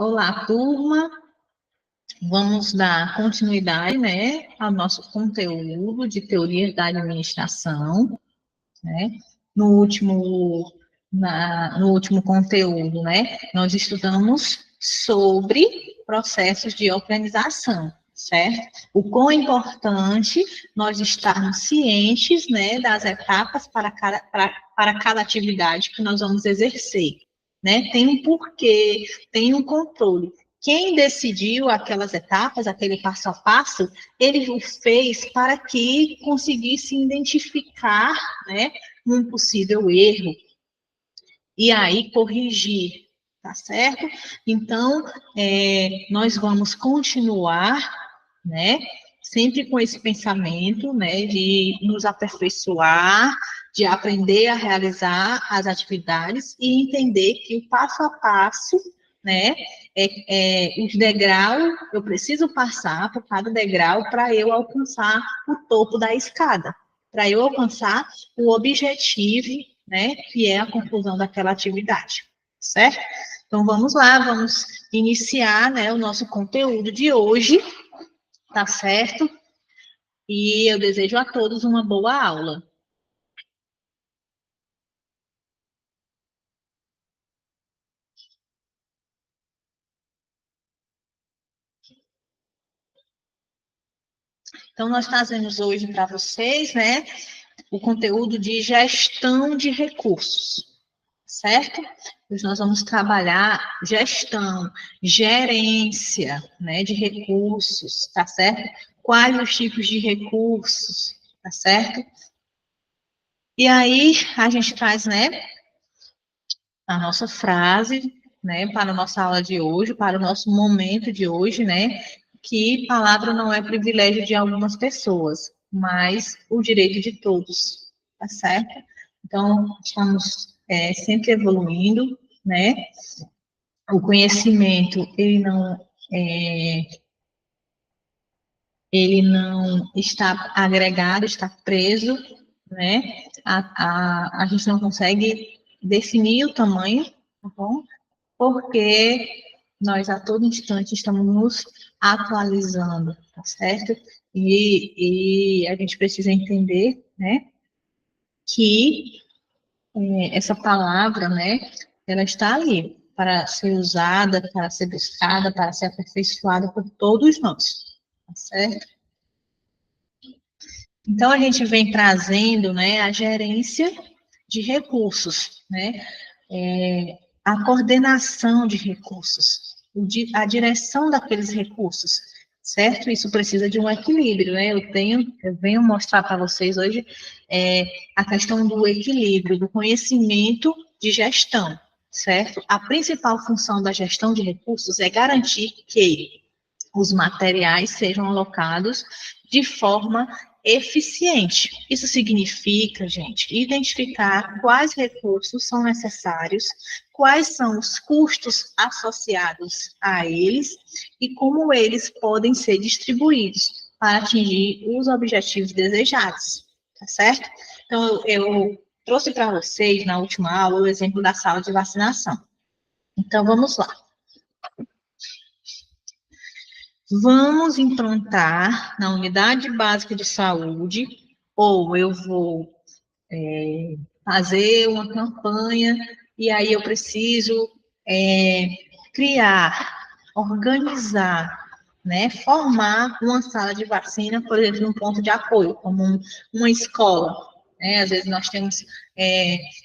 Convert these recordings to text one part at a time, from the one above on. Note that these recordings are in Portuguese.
Olá, turma. Vamos dar continuidade, né, ao nosso conteúdo de teoria da administração, né? No último, no último conteúdo, né, nós estudamos sobre processos de organização, certo? O quão é importante nós estarmos cientes, né, das etapas para cada atividade que nós vamos exercer, né? Tem um porquê, tem um controle. Quem decidiu aquelas etapas, aquele passo a passo, ele o fez para que conseguisse identificar, né, um possível erro e aí corrigir, tá certo? Então, nós vamos continuar, né, sempre com esse pensamento, né, de nos aperfeiçoar, de aprender a realizar as atividades e entender que o passo a passo, né, os degraus, eu preciso passar por cada degrau para eu alcançar o topo da escada, para eu alcançar o objetivo, né, que é a conclusão daquela atividade, certo? Então, vamos lá, vamos iniciar, né, o nosso conteúdo de hoje, tá certo? E eu desejo a todos uma boa aula. Então, nós trazemos hoje para vocês, né, o conteúdo de gestão de recursos, certo? Hoje nós vamos trabalhar gestão, gerência, né, de recursos, tá certo? Quais os tipos de recursos, tá certo? E aí, a gente traz, né, a nossa frase, né, para a nossa aula de hoje, para o nosso momento de hoje, né, que palavra não é privilégio de algumas pessoas, mas o direito de todos, tá certo? Então, estamos sempre evoluindo, né, o conhecimento, ele não está agregado, está preso, né, a gente não consegue definir o tamanho, tá bom? Porque nós a todo instante estamos nos atualizando, tá certo? E a gente precisa entender, né, que essa palavra, né, ela está ali para ser usada, para ser buscada, para ser aperfeiçoada por todos nós, tá certo? Então, a gente vem trazendo, né, a gerência de recursos, né, a coordenação de recursos, a direção daqueles recursos, certo? Isso precisa de um equilíbrio, né? Eu venho mostrar para vocês hoje a questão do equilíbrio, do conhecimento de gestão, certo? A principal função da gestão de recursos é garantir que os materiais sejam alocados de forma eficiente. Isso significa, gente, identificar quais recursos são necessários, quais são os custos associados a eles e como eles podem ser distribuídos para atingir os objetivos desejados, tá certo? Então, eu trouxe para vocês, na última aula, o exemplo da sala de vacinação. Então, vamos lá. Vamos implantar na unidade básica de saúde, ou eu vou fazer uma campanha, e aí eu preciso criar, organizar, né, formar uma sala de vacina, por exemplo, um ponto de apoio, como uma escola. Né? Às vezes nós temos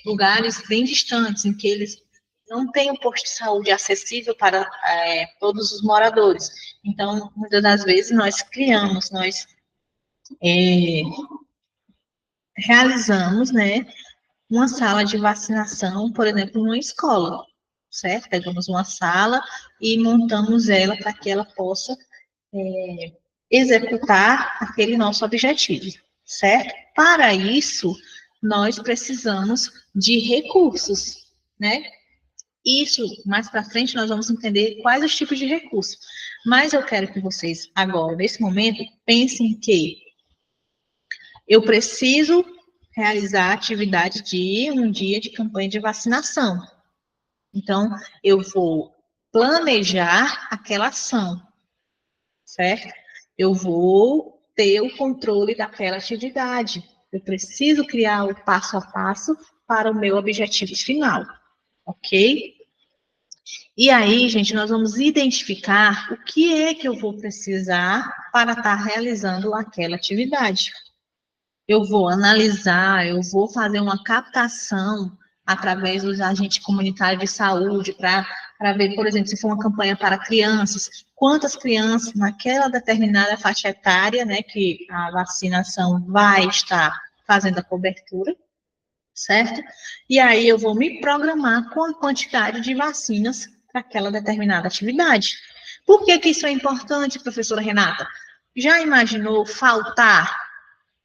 lugares bem distantes em que eles não têm um posto de saúde acessível para todos os moradores. Então, muitas das vezes nós criamos, nós realizamos, né, uma sala de vacinação, por exemplo, numa escola, certo? Pegamos uma sala e montamos ela para que ela possa executar aquele nosso objetivo, certo? Para isso, nós precisamos de recursos, né? Isso, mais para frente, nós vamos entender quais os tipos de recursos. Mas eu quero que vocês, agora, nesse momento, pensem que eu preciso realizar a atividade de um dia de campanha de vacinação. Então, eu vou planejar aquela ação, certo? Eu vou ter o controle daquela atividade. Eu preciso criar o passo a passo para o meu objetivo final, ok? E aí, gente, nós vamos identificar o que é que eu vou precisar para estar realizando aquela atividade. Eu vou analisar, eu vou fazer uma captação através dos agentes comunitários de saúde para ver, por exemplo, se for uma campanha para crianças, quantas crianças naquela determinada faixa etária, né, que a vacinação vai estar fazendo a cobertura, certo? E aí eu vou me programar com a quantidade de vacinas para aquela determinada atividade. Por que que isso é importante, professora Renata? Já imaginou faltar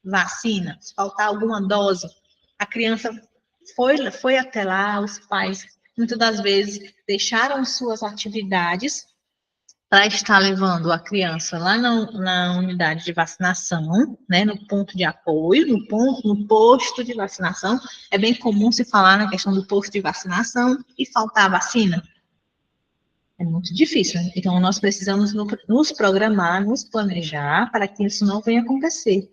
vacina, se faltar alguma dose, a criança foi até lá, os pais, muitas das vezes, deixaram suas atividades para estar levando a criança lá na unidade de vacinação, né, no ponto de apoio, no posto de vacinação. É bem comum se falar na questão do posto de vacinação e faltar a vacina. É muito difícil, né? Então, nós precisamos nos programar, nos planejar para que isso não venha acontecer.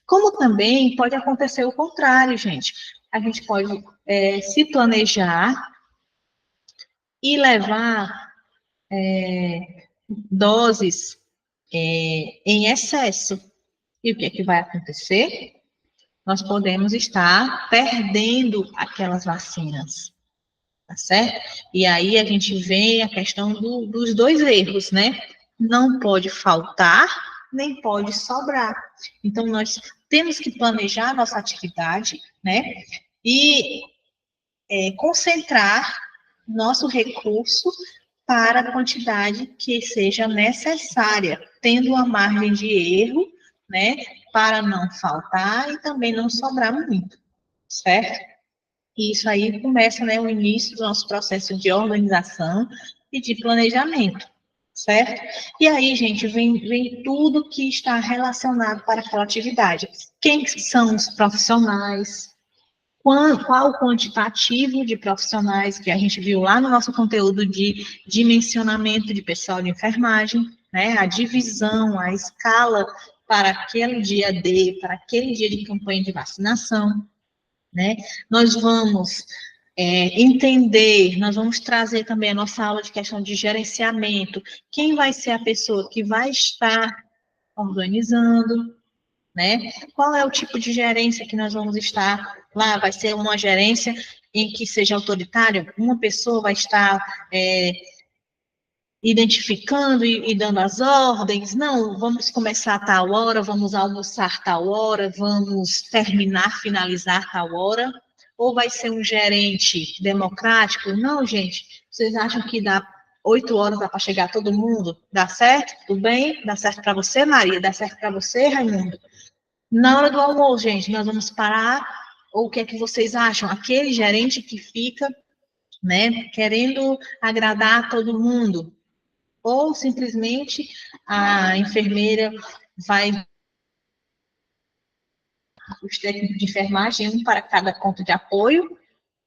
Como também pode acontecer o contrário, gente. A gente pode se planejar e levar doses em excesso. E o que é que vai acontecer? Nós podemos estar perdendo aquelas vacinas, tá certo? E aí a gente vê a questão dos dois erros, né? Não pode faltar, nem pode sobrar. Então, nós temos que planejar a nossa atividade, né? E concentrar nosso recurso para a quantidade que seja necessária, tendo uma margem de erro, né? Para não faltar e também não sobrar muito, certo? E isso aí começa, né, o início do nosso processo de organização e de planejamento, certo? E aí, gente, vem tudo que está relacionado para aquela atividade. Quem são os profissionais? Qual o quantitativo de profissionais que a gente viu lá no nosso conteúdo de dimensionamento de pessoal de enfermagem, né? A divisão, a escala para aquele dia D, para aquele dia de campanha de vacinação, né? Nós vamos entender, nós vamos trazer também a nossa aula de questão de gerenciamento. Quem vai ser a pessoa que vai estar organizando, né? Qual é o tipo de gerência que nós vamos estar lá? Vai ser uma gerência em que seja autoritária? Uma pessoa vai estar identificando e dando as ordens? Não, vamos começar a tal hora, vamos almoçar tal hora, vamos terminar, finalizar tal hora? Ou vai ser um gerente democrático? Não, gente, vocês acham que dá 8 horas dá para chegar todo mundo? Dá certo? Tudo bem? Dá certo para você, Maria? Dá certo para você, Raimundo? Na hora do almoço, gente, nós vamos parar, ou o que é que vocês acham? Aquele gerente que fica, né, querendo agradar todo mundo, ou simplesmente a enfermeira vai, os técnicos de enfermagem, um para cada ponto de apoio,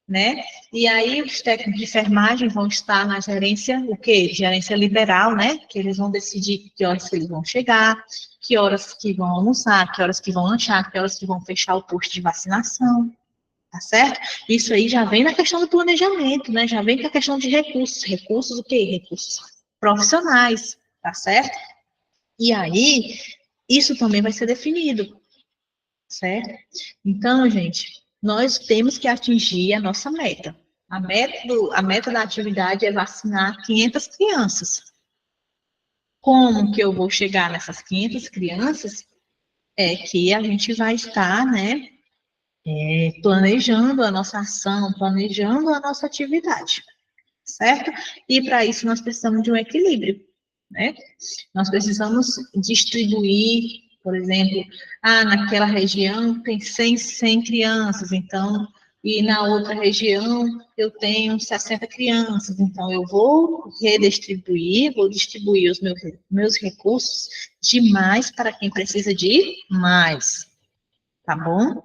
né? E aí os técnicos de enfermagem vão estar na gerência, o quê? Gerência liberal, né? Que eles vão decidir que horas que eles vão chegar, que horas que vão almoçar, que horas que vão lanchar, que horas que vão fechar o posto de vacinação, tá certo? Isso aí já vem na questão do planejamento, né? Já vem com a questão de recursos. Recursos o quê? Recursos profissionais, tá certo? E aí, isso também vai ser definido, certo? Então, gente, nós temos que atingir a nossa meta. A meta da atividade é vacinar 500 crianças. Como que eu vou chegar nessas 500 crianças? É que a gente vai estar, né, planejando a nossa ação, planejando a nossa atividade, certo? E para isso nós precisamos de um equilíbrio, né? Nós precisamos distribuir, por exemplo, naquela região tem 100 crianças, então, e na outra região eu tenho 60 crianças, então eu vou redistribuir, vou distribuir os meus recursos de mais para quem precisa de mais, tá bom?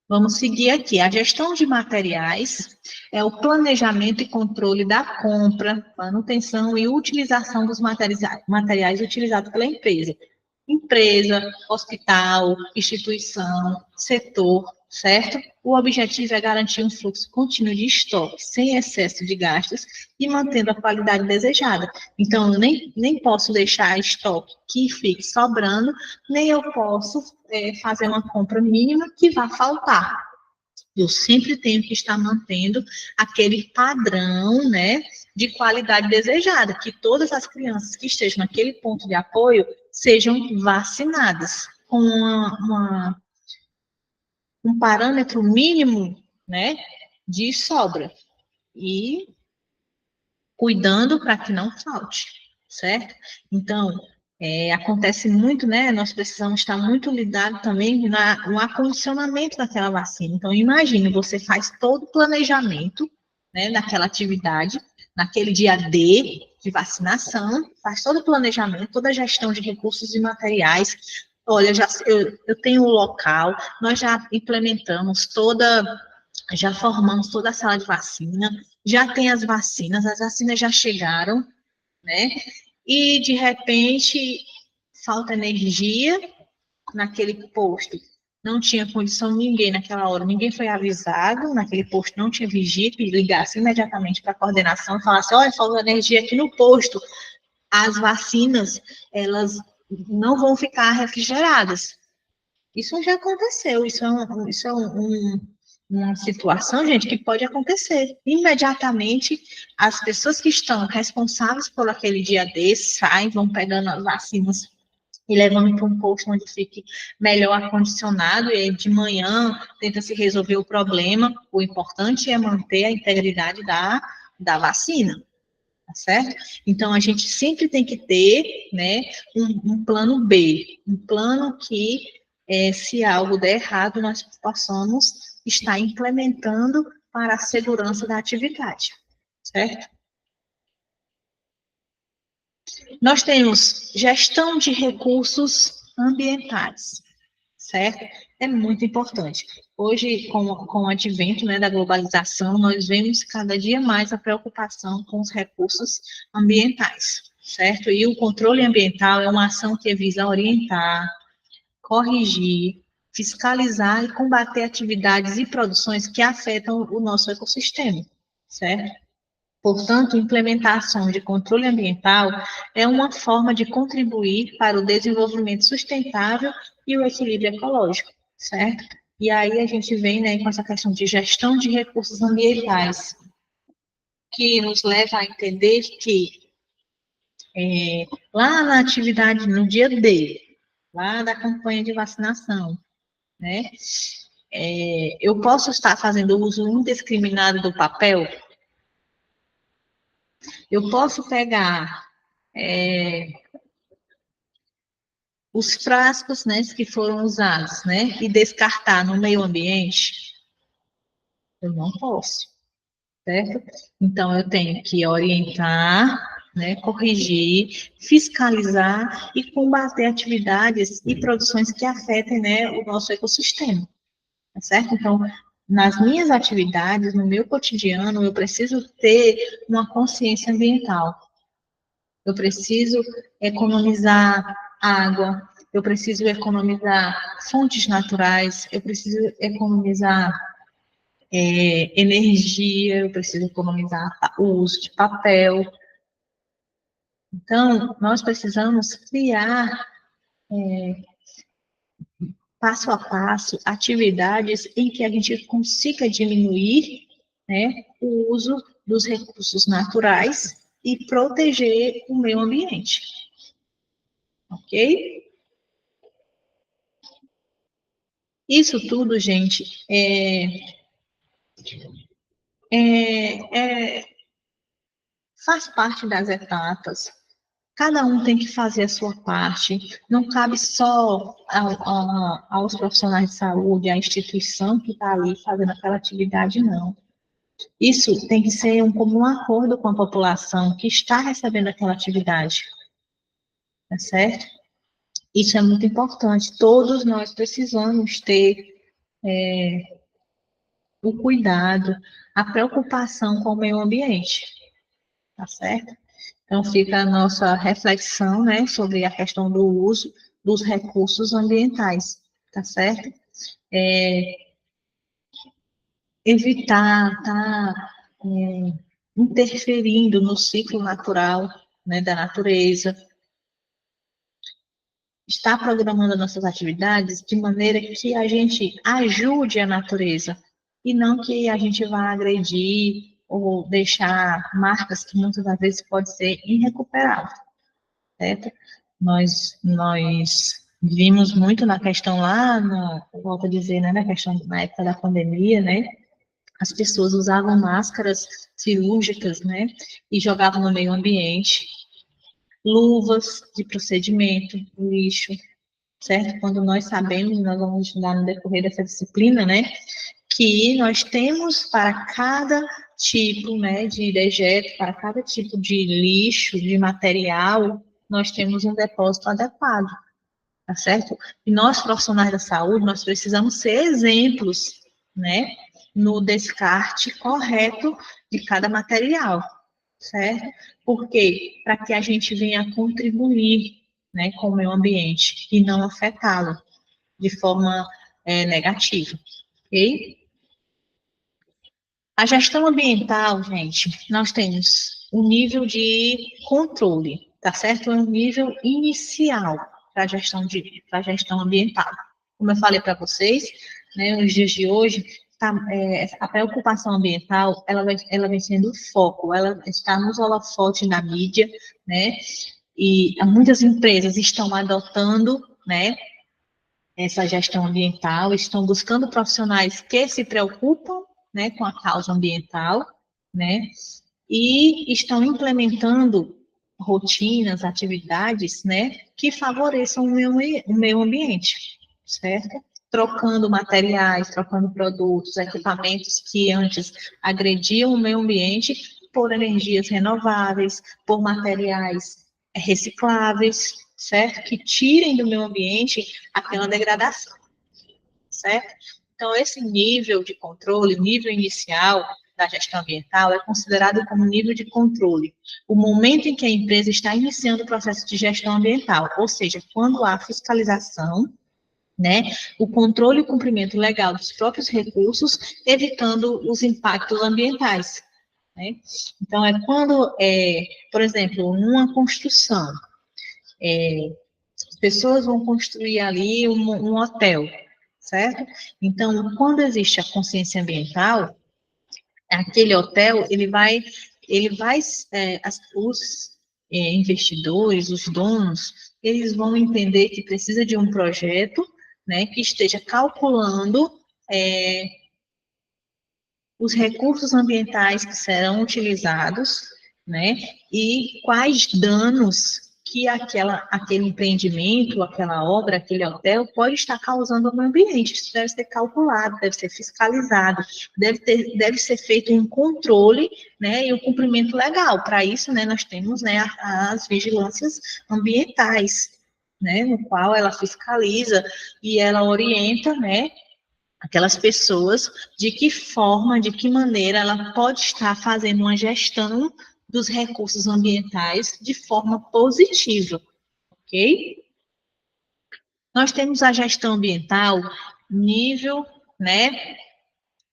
Vamos seguir aqui. A gestão de materiais é o planejamento e controle da compra, manutenção e utilização dos materiais utilizados pela empresa. Empresa, hospital, instituição, setor, certo? O objetivo é garantir um fluxo contínuo de estoque, sem excesso de gastos e mantendo a qualidade desejada. Então, eu nem posso deixar estoque que fique sobrando, nem eu posso fazer uma compra mínima que vá faltar. Eu sempre tenho que estar mantendo aquele padrão, né, de qualidade desejada, que todas as crianças que estejam naquele ponto de apoio sejam vacinadas com um parâmetro mínimo, né, de sobra e cuidando para que não falte, certo? Então, acontece muito, né? Nós precisamos estar muito ligados também no acondicionamento daquela vacina. Então, imagine, você faz todo o planejamento, né, daquela atividade, naquele dia D de vacinação, faz todo o planejamento, toda a gestão de recursos e materiais. Olha, eu tenho o local, nós já implementamos já formamos toda a sala de vacina, já tem as vacinas já chegaram, né? E de repente falta energia naquele posto. Não tinha condição ninguém naquela hora, ninguém foi avisado, naquele posto não tinha vigia, que ligasse imediatamente para a coordenação e falasse, olha, falta energia aqui no posto. As vacinas, elas não vão ficar refrigeradas. Isso já aconteceu, isso é uma situação, gente, que pode acontecer. Imediatamente, as pessoas que estão responsáveis por aquele dia desse saem, vão pegando as vacinas e levando para um posto onde fique melhor acondicionado, e aí de manhã tenta se resolver o problema. O importante é manter a integridade da vacina, tá certo? Então, a gente sempre tem que ter, né, um plano B, um plano que, se algo der errado, nós possamos estar implementando para a segurança da atividade, certo? Nós temos gestão de recursos ambientais, certo? É muito importante. Hoje, com o advento, né, da globalização, nós vemos cada dia mais a preocupação com os recursos ambientais, certo? E o controle ambiental é uma ação que visa orientar, corrigir, fiscalizar e combater atividades e produções que afetam o nosso ecossistema, certo? Portanto, implementação de controle ambiental é uma forma de contribuir para o desenvolvimento sustentável e o equilíbrio ecológico, certo? E aí a gente vem, né, com essa questão de gestão de recursos ambientais, que nos leva a entender que lá na atividade, no dia D, lá da campanha de vacinação, né, eu posso estar fazendo uso indiscriminado do papel. Eu posso pegar os frascos, né, que foram usados, né, e descartar no meio ambiente. Eu não posso, certo? Então, eu tenho que orientar, né, corrigir, fiscalizar e combater atividades e produções que afetem, né, o nosso ecossistema, tá certo? Então, nas minhas atividades, no meu cotidiano, eu preciso ter uma consciência ambiental. Eu preciso economizar água, eu preciso economizar fontes naturais, eu preciso economizar energia, eu preciso economizar o uso de papel. Então, nós precisamos criar, passo a passo, atividades em que a gente consiga diminuir, né, o uso dos recursos naturais e proteger o meio ambiente. Ok? Isso tudo, gente, faz parte das etapas. Cada um tem que fazer a sua parte. Não cabe só aos profissionais de saúde, à instituição que está ali fazendo aquela atividade, não. Isso tem que ser um comum acordo com a população que está recebendo aquela atividade, tá certo? Isso é muito importante. Todos nós precisamos ter o cuidado, a preocupação com o meio ambiente, tá certo? Então, fica a nossa reflexão, né, sobre a questão do uso dos recursos ambientais, tá certo? Evitar interferindo no ciclo natural, né, da natureza, estar programando nossas atividades de maneira que a gente ajude a natureza e não que a gente vá agredir ou deixar marcas que muitas das vezes pode ser irrecuperável, certo? Nós vimos muito na questão lá, volto a dizer, né, na questão na época da pandemia, né, as pessoas usavam máscaras cirúrgicas, né, e jogavam no meio ambiente, luvas de procedimento, lixo, certo? Quando nós sabemos, nós vamos estudar no decorrer dessa disciplina, né, que nós temos para cada tipo, né, de dejeto, para cada tipo de lixo, de material, nós temos um depósito adequado, tá certo? E nós, profissionais da saúde, nós precisamos ser exemplos, né, no descarte correto de cada material, certo? Porque para que a gente venha contribuir, né, com o meio ambiente e não afetá-lo de forma negativa, ok? A gestão ambiental, gente, nós temos um nível de controle, tá certo? É um nível inicial para a gestão ambiental. Como eu falei para vocês, né, nos dias de hoje, a preocupação ambiental, ela vem sendo o foco, ela está nos holofotes da mídia, né? E muitas empresas estão adotando, né, essa gestão ambiental, estão buscando profissionais que se preocupam, né, com a causa ambiental, né, e estão implementando rotinas, atividades, né, que favoreçam o meio ambiente, certo? Trocando materiais, trocando produtos, equipamentos que antes agrediam o meio ambiente por energias renováveis, por materiais recicláveis, certo? Que tirem do meio ambiente aquela degradação, certo? Então, esse nível de controle, o nível inicial da gestão ambiental é considerado como nível de controle. O momento em que a empresa está iniciando o processo de gestão ambiental, ou seja, quando há fiscalização, né, o controle e o cumprimento legal dos próprios recursos, evitando os impactos ambientais, né? Então, é quando, por exemplo, numa construção, as pessoas vão construir ali um hotel, certo? Então, quando existe a consciência ambiental, aquele hotel, os investidores, os donos, eles vão entender que precisa de um projeto, né, que esteja calculando os recursos ambientais que serão utilizados, né, e quais danos que aquele empreendimento, aquela obra, aquele hotel pode estar causando ao meio ambiente. Isso deve ser calculado, deve ser fiscalizado, deve ser feito um controle, né, e o cumprimento legal. Para isso, né, nós temos, né, as vigilâncias ambientais, né, no qual ela fiscaliza e ela orienta, né, aquelas pessoas, de que forma, de que maneira ela pode estar fazendo uma gestão dos recursos ambientais de forma positiva, ok? Nós temos a gestão ambiental nível, né,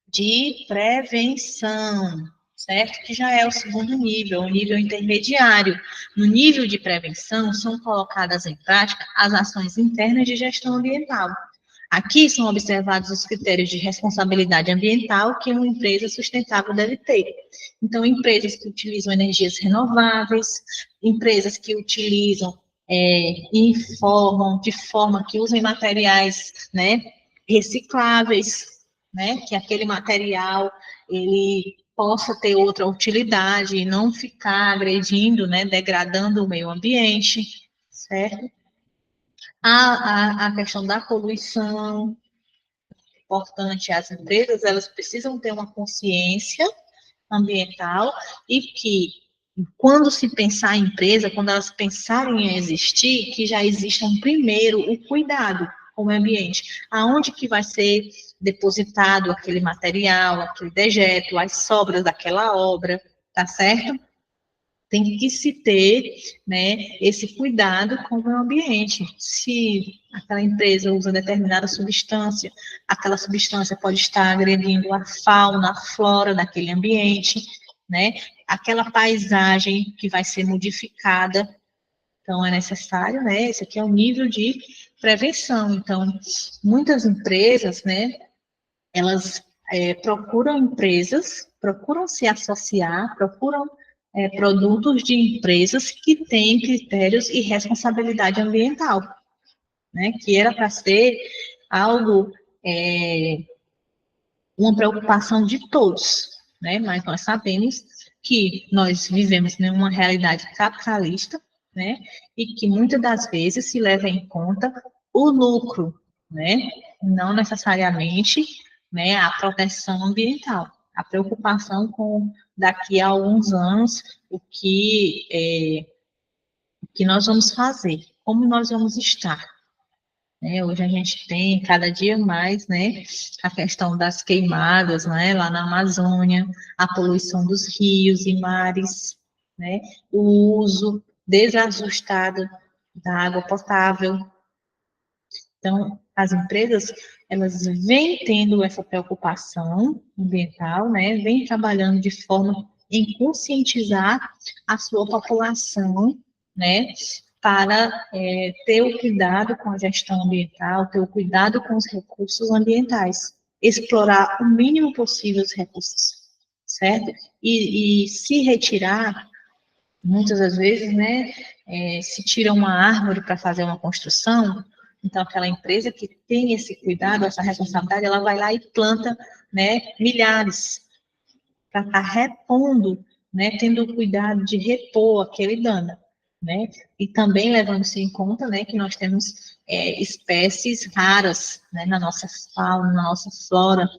de prevenção, certo? Que já é o segundo nível, o nível intermediário. No nível de prevenção, são colocadas em prática as ações internas de gestão ambiental. Aqui são observados os critérios de responsabilidade ambiental que uma empresa sustentável deve ter. Então, empresas que utilizam energias renováveis, empresas que utilizam e informam de forma que usem materiais, né, recicláveis, né, que aquele material ele possa ter outra utilidade e não ficar agredindo, né, degradando o meio ambiente, certo? A questão da poluição, importante, as empresas, elas precisam ter uma consciência ambiental e que, quando se pensar em empresa, quando elas pensarem em existir, que já exista primeiro o cuidado com o meio ambiente. Aonde que vai ser depositado aquele material, aquele dejeto, as sobras daquela obra, tá certo? Tem que se ter, né, esse cuidado com o meio ambiente. Se aquela empresa usa determinada substância, aquela substância pode estar agredindo a fauna, a flora daquele ambiente, né? Aquela paisagem que vai ser modificada. Então, é necessário, né? Esse aqui é o nível de prevenção. Então, muitas empresas, né, elas procuram se associar, procuram produtos de empresas que têm critérios e responsabilidade ambiental, né? Que era para ser algo, uma preocupação de todos, né? Mas nós sabemos que nós vivemos em uma realidade capitalista, né? E que muitas das vezes se leva em conta o lucro, né? Não necessariamente, né, a proteção ambiental, a preocupação com daqui a alguns anos o que nós vamos fazer, como nós vamos estar. Né? Hoje a gente tem cada dia mais, né, a questão das queimadas, né, lá na Amazônia, a poluição dos rios e mares, né, o uso desajustado da água potável. Então, as empresas, elas vêm tendo essa preocupação ambiental, né, vêm trabalhando de forma em conscientizar a sua população, né, para ter o cuidado com a gestão ambiental, ter o cuidado com os recursos ambientais, explorar o mínimo possível os recursos, certo? E se retirar, muitas das vezes, né, se tira uma árvore para fazer uma construção, então aquela empresa que tem esse cuidado, essa responsabilidade, ela vai lá e planta, né, milhares, para estar repondo, né, tendo o cuidado de repor aquele dano, né, e também levando-se em conta, né, que nós temos espécies raras, né, na nossa fauna, na nossa flora,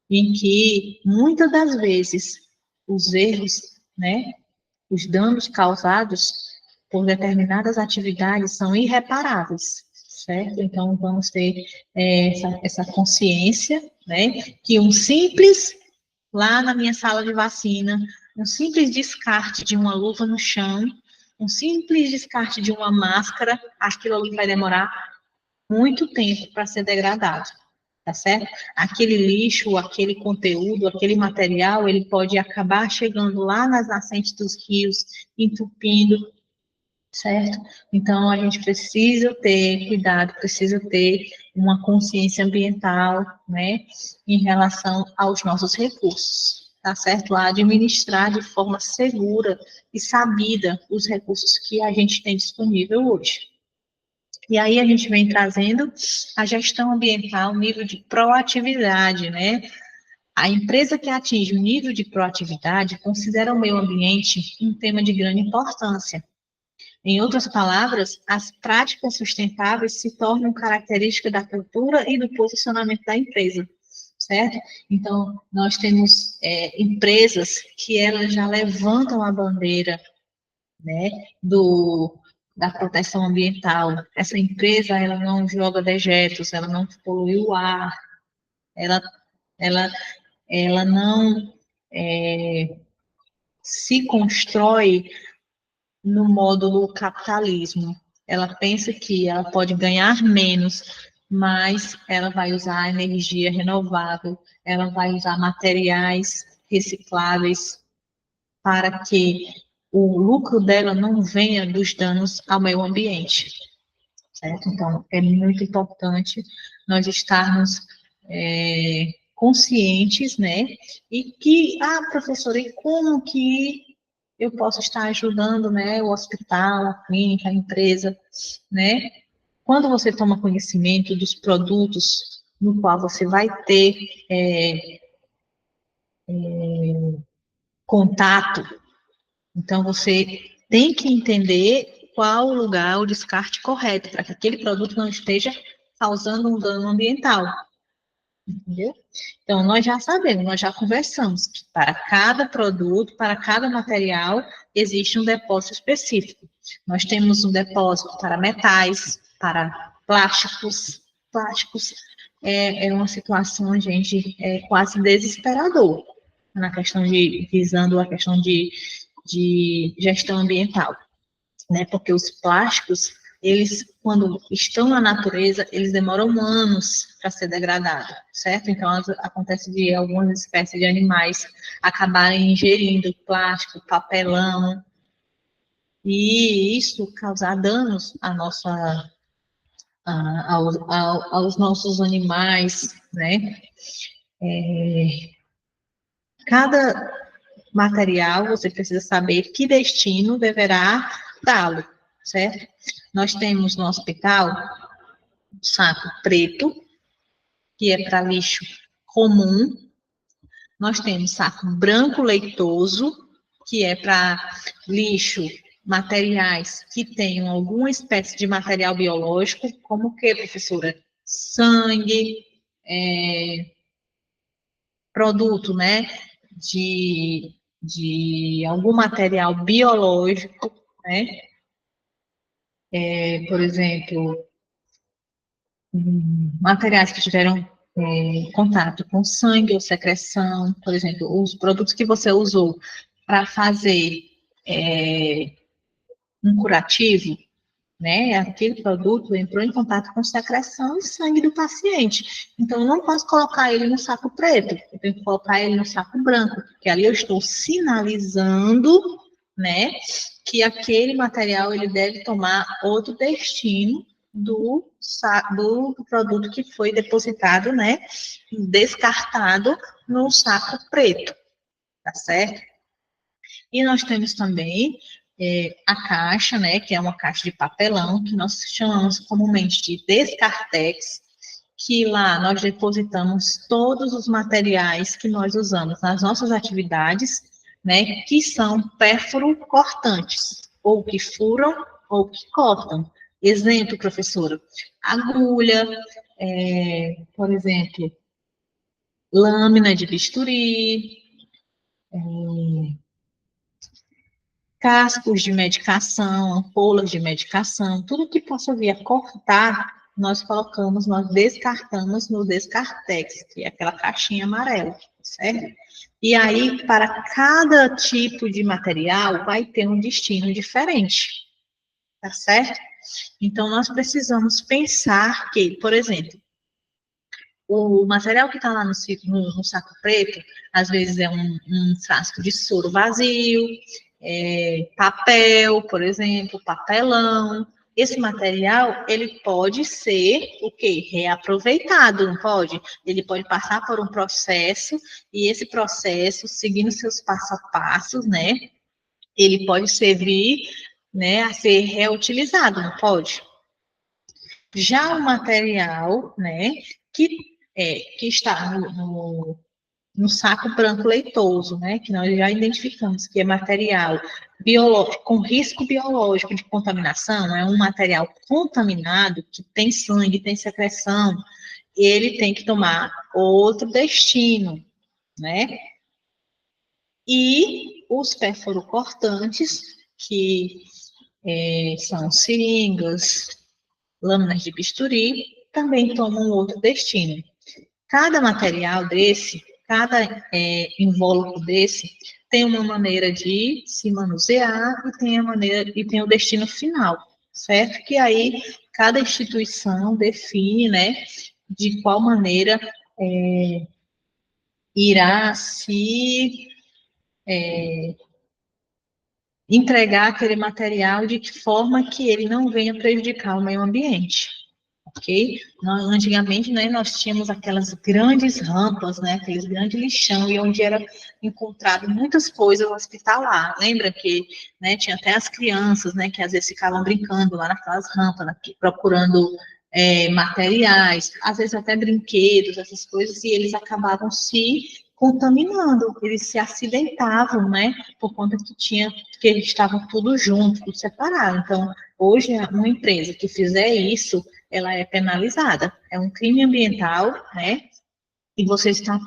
em que muitas das vezes os erros, né, os danos causados por determinadas atividades são irreparáveis, certo? Então, vamos ter essa consciência, né, que um simples, lá na minha sala de vacina, um simples descarte de uma luva no chão, um simples descarte de uma máscara, aquilo ali vai demorar muito tempo para ser degradado, tá certo? Aquele lixo, aquele conteúdo, aquele material, ele pode acabar chegando lá nas nascentes dos rios, entupindo, certo? Então, a gente precisa ter cuidado, precisa ter uma consciência ambiental, né, em relação aos nossos recursos, tá certo? A administrar de forma segura e sabida os recursos que a gente tem disponível hoje. E aí a gente vem trazendo a gestão ambiental, nível de proatividade, né? A empresa que atinge o nível de proatividade considera o meio ambiente um tema de grande importância. Em outras palavras, as práticas sustentáveis se tornam característica da cultura e do posicionamento da empresa, certo? Então, nós temos empresas que elas já levantam a bandeira, né, da proteção ambiental. Essa empresa, ela não joga dejetos, ela não polui o ar, ela, ela, ela não se constrói no módulo capitalismo. Ela pensa que ela pode ganhar menos, mas ela vai usar energia renovável, ela vai usar materiais recicláveis para que o lucro dela não venha dos danos ao meio ambiente, certo? Então, é muito importante nós estarmos conscientes, né? E que, professora, e como que eu posso estar ajudando, né, o hospital, a clínica, a empresa, né? Quando você toma conhecimento dos produtos no qual você vai ter contato, então você tem que entender qual o lugar, o descarte correto, para que aquele produto não esteja causando um dano ambiental, entendeu? Então, nós já sabemos, nós já conversamos que para cada produto, para cada material, existe um depósito específico. Nós temos um depósito para metais, para plásticos, plásticos é uma situação, gente, quase desesperador na questão visando a questão de gestão ambiental, né? Porque os plásticos, eles, quando estão na natureza, eles demoram anos para ser degradados, certo? Então, acontece de algumas espécies de animais acabarem ingerindo plástico, papelão, e isso causar danos à nossa, aos nossos animais, né? Cada material, você precisa saber que destino deverá dá-lo, certo? Nós temos no hospital um saco preto, que é para lixo comum. Nós temos saco branco leitoso, que é para lixo, materiais que tenham alguma espécie de material biológico, como o que, professora? Sangue, produto, né, de algum material biológico, né, por exemplo, materiais que tiveram contato com sangue ou secreção, por exemplo, os produtos que você usou para fazer um curativo, né? Aquele produto entrou em contato com secreção e sangue do paciente. Então, eu não posso colocar ele no saco preto, eu tenho que colocar ele no saco branco, porque ali eu estou sinalizando, né, que aquele material ele deve tomar outro destino do produto que foi depositado, né, descartado no saco preto, tá certo? E nós temos também a caixa, né, que é uma caixa de papelão, que nós chamamos comumente de descartex, que lá nós depositamos todos os materiais que nós usamos nas nossas atividades, né, que são pérfuro-cortantes, ou que furam ou que cortam. Exemplo, professora, agulha, por exemplo, lâmina de bisturi, cascos de medicação, ampolas de medicação, tudo que possa vir a cortar, nós colocamos, nós descartamos no Descartex, que é aquela caixinha amarela, certo? E aí, para cada tipo de material, vai ter um destino diferente, tá certo? Então, nós precisamos pensar que, por exemplo, o material que está lá no saco preto, às vezes é um frasco de soro vazio, papel, por exemplo, papelão. Esse material, ele pode ser o quê? Reaproveitado, não pode? Ele pode passar por um processo, e esse processo, seguindo seus passo a passos, né? Ele pode servir, né, a ser reutilizado, não pode? Já o material, né, que, que está no saco branco leitoso, né, que nós já identificamos que é material biológico, com risco biológico de contaminação, é um material contaminado, que tem sangue, tem secreção, ele tem que tomar outro destino, né? E os perforocortantes, que são seringas, lâminas de bisturi, também tomam outro destino. Cada material desse, cada invólucro desse, tem uma maneira de se manusear e tem o destino final, certo? Que aí cada instituição define, né, de qual maneira irá se entregar aquele material de que forma que ele não venha prejudicar o meio ambiente. Ok? Antigamente, né, nós tínhamos aquelas grandes rampas, né, aqueles grandes lixão, e onde era encontrado muitas coisas hospitalar. Lembra que, né, tinha até as crianças, né, que às vezes ficavam brincando lá naquelas rampas, procurando materiais, às vezes até brinquedos, essas coisas, e eles acabavam se contaminando, eles se acidentavam, né, por conta que eles estavam tudo junto, tudo separado. Então, hoje, uma empresa que fizer isso, ela é penalizada. É um crime ambiental, né? E você está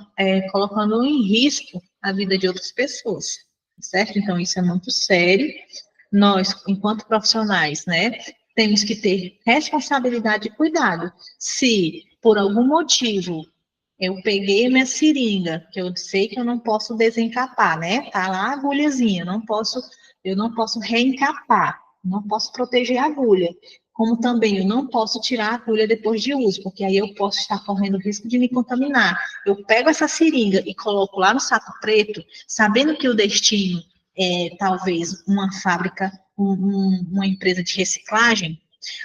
colocando em risco a vida de outras pessoas, certo? Então, isso é muito sério. Nós, enquanto profissionais, né, temos que ter responsabilidade e cuidado. Se, por algum motivo, eu peguei minha seringa, que eu sei que eu não posso desencapar, né? Tá lá a agulhazinha, eu não posso reencapar, não posso proteger a agulha. Como também eu não posso tirar a agulha depois de uso, porque aí eu posso estar correndo o risco de me contaminar. Eu pego essa seringa e coloco lá no saco preto, sabendo que o destino é talvez uma fábrica, uma empresa de reciclagem.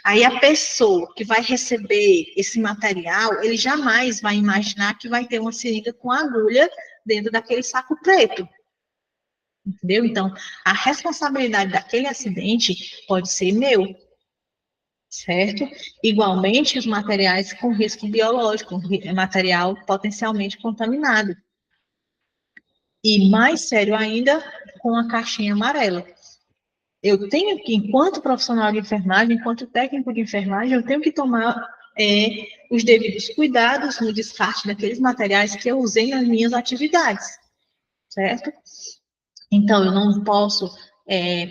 Aí a pessoa que vai receber esse material, ele jamais vai imaginar que vai ter uma seringa com agulha dentro daquele saco preto. Entendeu? Então, a responsabilidade daquele acidente pode ser meu, certo? Igualmente, os materiais com risco biológico, material potencialmente contaminado. E mais sério ainda, com a caixinha amarela. Eu tenho que, enquanto profissional de enfermagem, enquanto técnico de enfermagem, eu tenho que tomar os devidos cuidados no descarte daqueles materiais que eu usei nas minhas atividades, certo? Então, eu não posso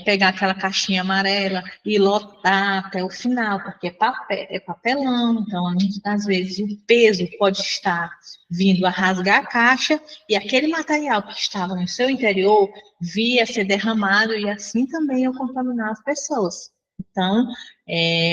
pegar aquela caixinha amarela e lotar até o final, porque é papelão, então, às vezes, o peso pode estar vindo a rasgar a caixa, e aquele material que estava no seu interior via ser derramado, e assim também eu contaminar as pessoas. Então,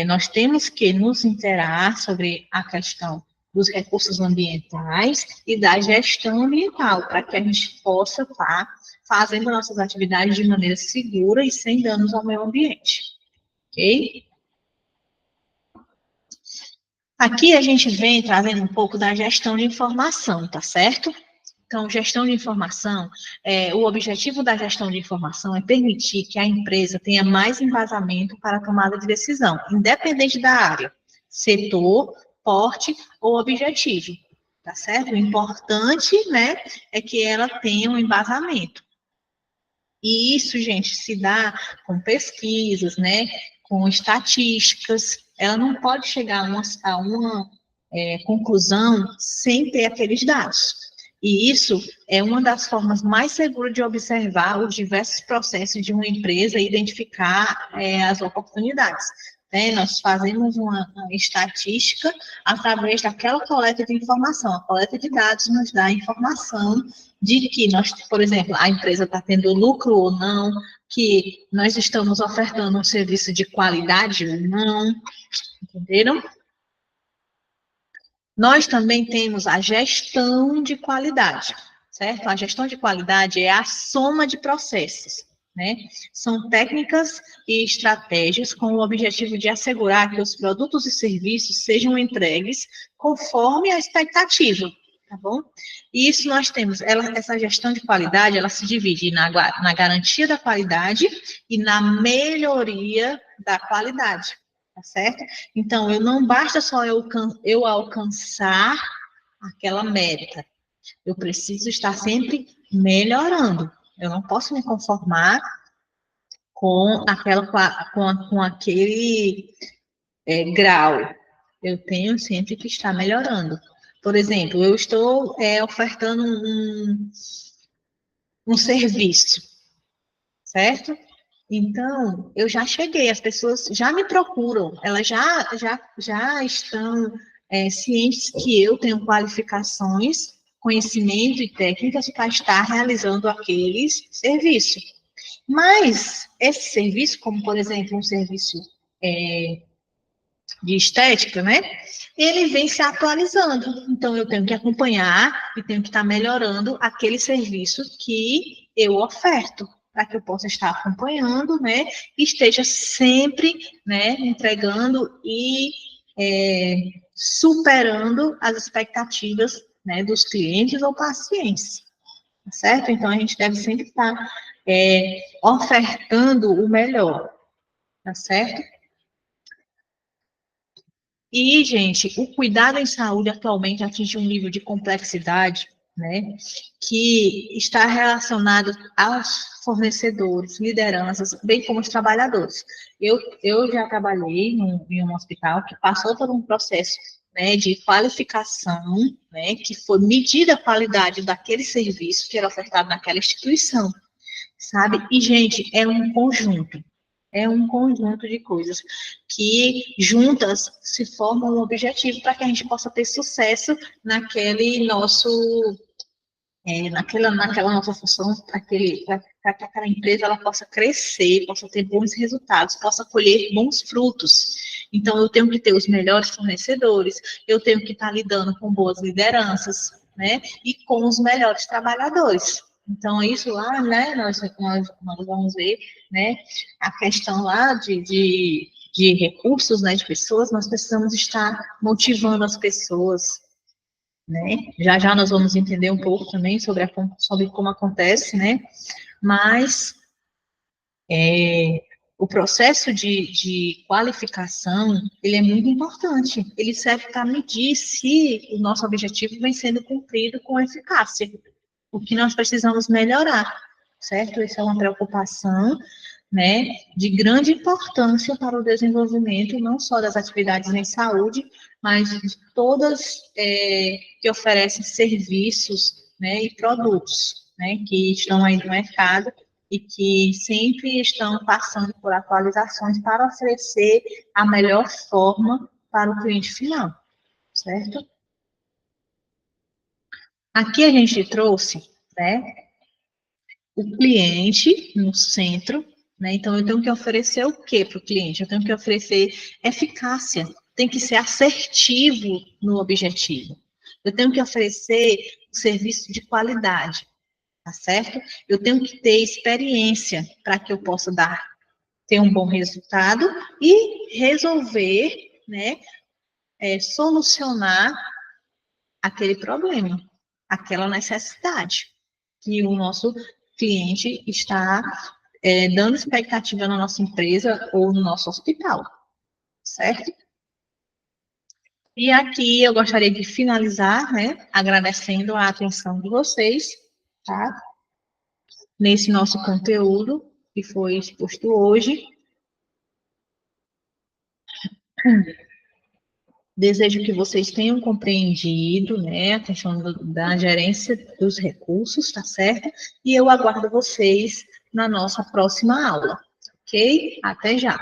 nós temos que nos interar sobre a questão dos recursos ambientais e da gestão ambiental, para que a gente possa estar fazendo nossas atividades de maneira segura e sem danos ao meio ambiente. Ok? Aqui a gente vem trazendo um pouco da gestão de informação, tá certo? Então, gestão de informação, o objetivo da gestão de informação é permitir que a empresa tenha mais embasamento para a tomada de decisão, independente da área, setor, porte ou objetivo, tá certo? O importante, né, é que ela tenha um embasamento. E isso, gente, se dá com pesquisas, né, com estatísticas. Ela não pode chegar a uma conclusão sem ter aqueles dados. E isso é uma das formas mais seguras de observar os diversos processos de uma empresa e identificar as oportunidades. Nós fazemos uma estatística através daquela coleta de informação. A coleta de dados nos dá a informação de que nós, por exemplo, a empresa está tendo lucro ou não, que nós estamos ofertando um serviço de qualidade ou não, entenderam? Nós também temos a gestão de qualidade, certo? A gestão de qualidade é a soma de processos, né? São técnicas e estratégias com o objetivo de assegurar que os produtos e serviços sejam entregues conforme a expectativa, tá bom? E isso nós temos, essa gestão de qualidade, ela se divide na garantia da qualidade e na melhoria da qualidade. Tá certo? Então, não basta só eu alcançar aquela meta. Eu preciso estar sempre melhorando. Eu não posso me conformar com aquele grau. Eu tenho sempre que estar melhorando. Por exemplo, eu estou ofertando um serviço, certo? Então, eu já cheguei, as pessoas já me procuram, elas já estão cientes que eu tenho qualificações, conhecimento e técnicas para estar realizando aqueles serviços. Mas esse serviço, como por exemplo um serviço de estética, né? Ele vem se atualizando. Então, eu tenho que acompanhar e tenho que estar melhorando aquele serviço que eu oferto, para que eu possa estar acompanhando, né? E esteja sempre, né, entregando e superando as expectativas, né, dos clientes ou pacientes. Tá certo? Então, a gente deve sempre estar ofertando o melhor. Tá certo? E, gente, o cuidado em saúde atualmente atinge um nível de complexidade, né, que está relacionado aos fornecedores, lideranças, bem como os trabalhadores. Eu já trabalhei em um hospital que passou por um processo, né, de qualificação, né, que foi medida a qualidade daquele serviço que era ofertado naquela instituição, sabe? E, gente, é um conjunto. É um conjunto de coisas que juntas se formam um objetivo para que a gente possa ter sucesso naquele nosso, naquela nossa função, para que aquela empresa ela possa crescer, possa ter bons resultados, possa colher bons frutos. Então, eu tenho que ter os melhores fornecedores, eu tenho que estar lidando com boas lideranças, né, e com os melhores trabalhadores. Então, isso lá, né, nós vamos ver, né, a questão lá de recursos, né, de pessoas, nós precisamos estar motivando as pessoas, né? Já já nós vamos entender um pouco também sobre como acontece, né? Mas o processo de qualificação, ele é muito importante. Ele serve para medir se o nosso objetivo vem sendo cumprido com eficácia. O que nós precisamos melhorar, certo? Isso é uma preocupação, né, de grande importância para o desenvolvimento não só das atividades em saúde, mas de todas que oferecem serviços, né, e produtos, né, que estão aí no mercado e que sempre estão passando por atualizações para oferecer a melhor forma para o cliente final, certo? Aqui a gente trouxe, né, o cliente no centro, né? Então, eu tenho que oferecer o que para o cliente? Eu tenho que oferecer eficácia, tem que ser assertivo no objetivo. Eu tenho que oferecer um serviço de qualidade, tá certo? Eu tenho que ter experiência para que eu possa ter um bom resultado e resolver, né? Solucionar aquele problema, aquela necessidade que o nosso cliente está dando expectativa na nossa empresa ou no nosso hospital, certo? E aqui eu gostaria de finalizar, né, agradecendo a atenção de vocês, tá? Nesse nosso conteúdo que foi exposto hoje. Desejo que vocês tenham compreendido, né, a questão da gerência dos recursos, tá certo? E eu aguardo vocês na nossa próxima aula, ok? Até já!